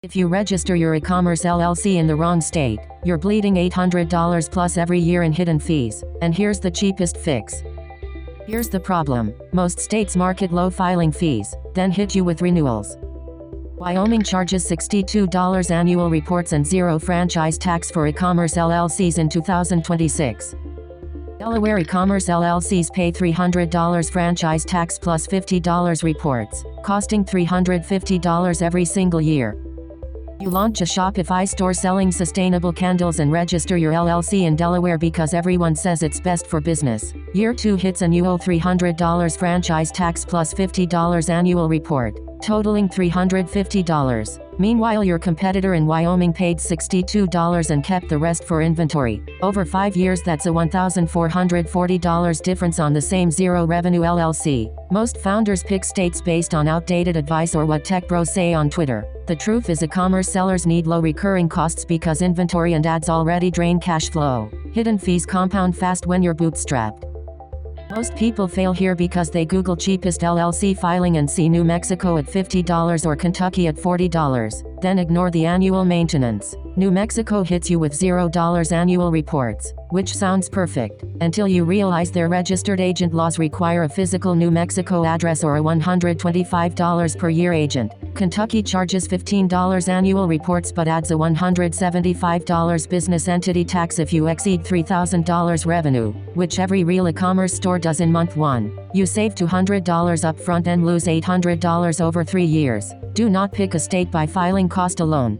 If you register your Ecommerce LLC in the wrong state, you're bleeding $800 plus every year in hidden fees. And here's the cheapest fix. Here's the problem. Most states market low filing fees, then hit you with renewals. Wyoming charges $62 annual reports and zero franchise tax for Ecommerce LLCs in 2026. Delaware Ecommerce LLCs pay $300 franchise tax plus $50 reports, costing $350 every single year. You launch a Shopify store selling sustainable candles and register your LLC in Delaware because everyone says it's best for business. Year 2 hits and you owe $300 franchise tax plus $50 annual report, totaling $350. Meanwhile, your competitor in Wyoming paid $62 and kept the rest for inventory. Over 5 years, that's a $1,440 difference on the same zero revenue LLC. Most founders pick states based on outdated advice or what tech bros say on Twitter. The truth is, e-commerce sellers need low recurring costs because inventory and ads already drain cash flow. Hidden fees compound fast when you're bootstrapped. Most people fail here because they Google cheapest LLC filing and see New Mexico at $50 or Kentucky at $40, then ignore the annual maintenance. New Mexico hits you with $0 annual reports, which sounds perfect, until you realize their registered agent laws require a physical New Mexico address or a $125 per year agent. Kentucky charges $15 annual reports but adds a $175 business entity tax if you exceed $3,000 revenue, which every real e-commerce store does in month 1. You save $200 upfront and lose $800 over 3 years. Do not pick a state by filing cost alone.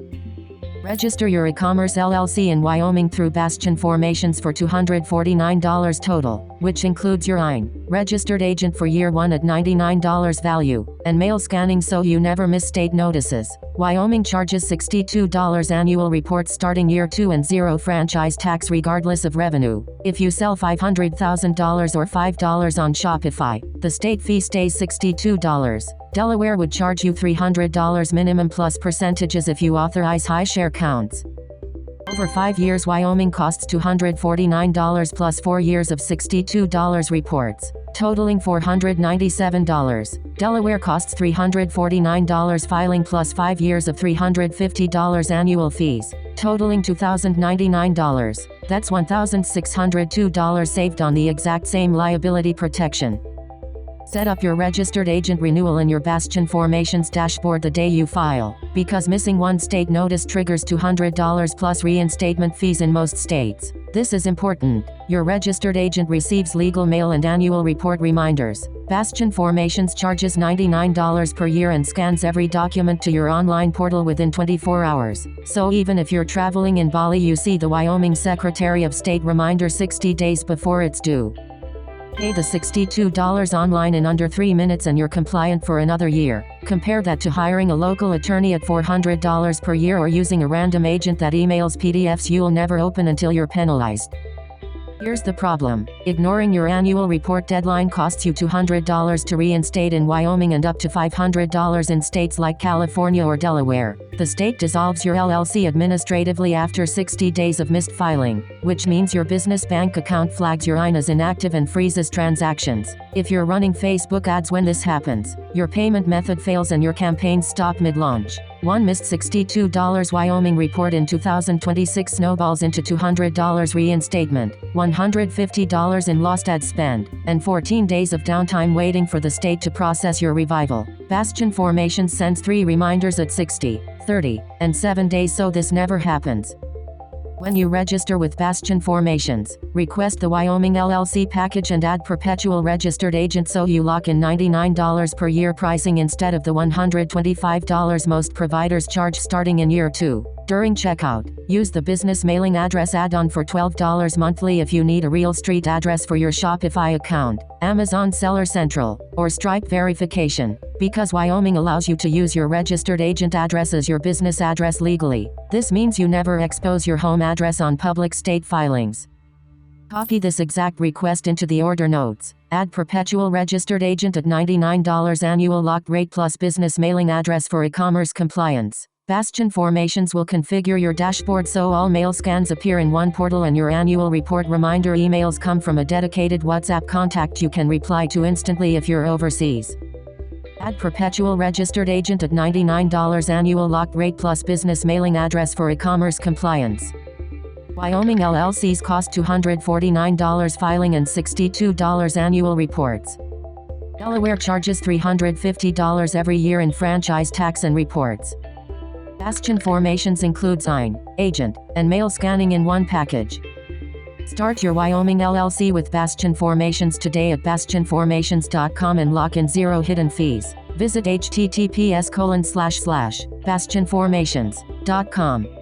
Register your Ecommerce LLC in Wyoming through Bastion Formations for $249 total, which includes your EIN, registered agent for year 1 at $99 value, and mail scanning so you never miss state notices. Wyoming charges $62 annual reports starting year 2 and zero franchise tax regardless of revenue. If you sell $500,000 or $5 on Shopify, the state fee stays $62. Delaware would charge you $300 minimum plus percentages if you authorize high share counts. Over 5 years, Wyoming costs $249 plus 4 years of $62 reports, totaling $497. Delaware costs $349 filing plus 5 years of $350 annual fees, totaling $2,099. That's $1,602 saved on the exact same liability protection. Set up your registered agent renewal in your Bastion Formations dashboard the day you file, because missing one state notice triggers $200 plus reinstatement fees in most states. This is important. Your registered agent receives legal mail and annual report reminders. Bastion Formations charges $99 per year and scans every document to your online portal within 24 hours. So even if you're traveling in Bali, you see the Wyoming Secretary of State reminder 60 days before it's due. Pay the $62 online in under 3 minutes and you're compliant for another year. Compare that to hiring a local attorney at $400 per year or using a random agent that emails PDFs you'll never open until you're penalized. Here's the problem. Ignoring your annual report deadline costs you $200 to reinstate in Wyoming and up to $500 in states like California or Delaware. The state dissolves your LLC administratively after 60 days of missed filing, which means your business bank account flags your EIN as inactive and freezes transactions. If you're running Facebook ads when this happens, your payment method fails and your campaigns stop mid-launch. One missed $62 Wyoming report in 2026 snowballs into $200 reinstatement, $150 in lost ad spend, and 14 days of downtime waiting for the state to process your revival. Bastion Formations sends 3 reminders at 60, 30, and 7 days so this never happens. When you register with Bastion Formations, request the Wyoming LLC package and add perpetual registered agent so you lock in $99 per year pricing instead of the $125 most providers charge starting in year 2. During checkout, use the business mailing address add-on for $12 monthly if you need a real street address for your Shopify account, Amazon Seller Central, or Stripe verification. Because Wyoming allows you to use your registered agent address as your business address legally, this means you never expose your home address on public state filings. Copy this exact request into the order notes. Add perpetual registered agent at $99 annual locked rate plus business mailing address for e-commerce compliance. Bastion Formations will configure your dashboard so all mail scans appear in one portal and your annual report reminder emails come from a dedicated WhatsApp contact you can reply to instantly if you're overseas. Add perpetual registered agent at $99 annual locked rate plus business mailing address for e-commerce compliance. Wyoming LLCs cost $249 filing and $62 annual reports. Delaware charges $350 every year in franchise tax and reports. Bastion Formations include sign, agent, and mail scanning in one package. Start your Wyoming LLC with Bastion Formations today at bastionformations.com and lock in 0 hidden fees. Visit https://bastionformations.com.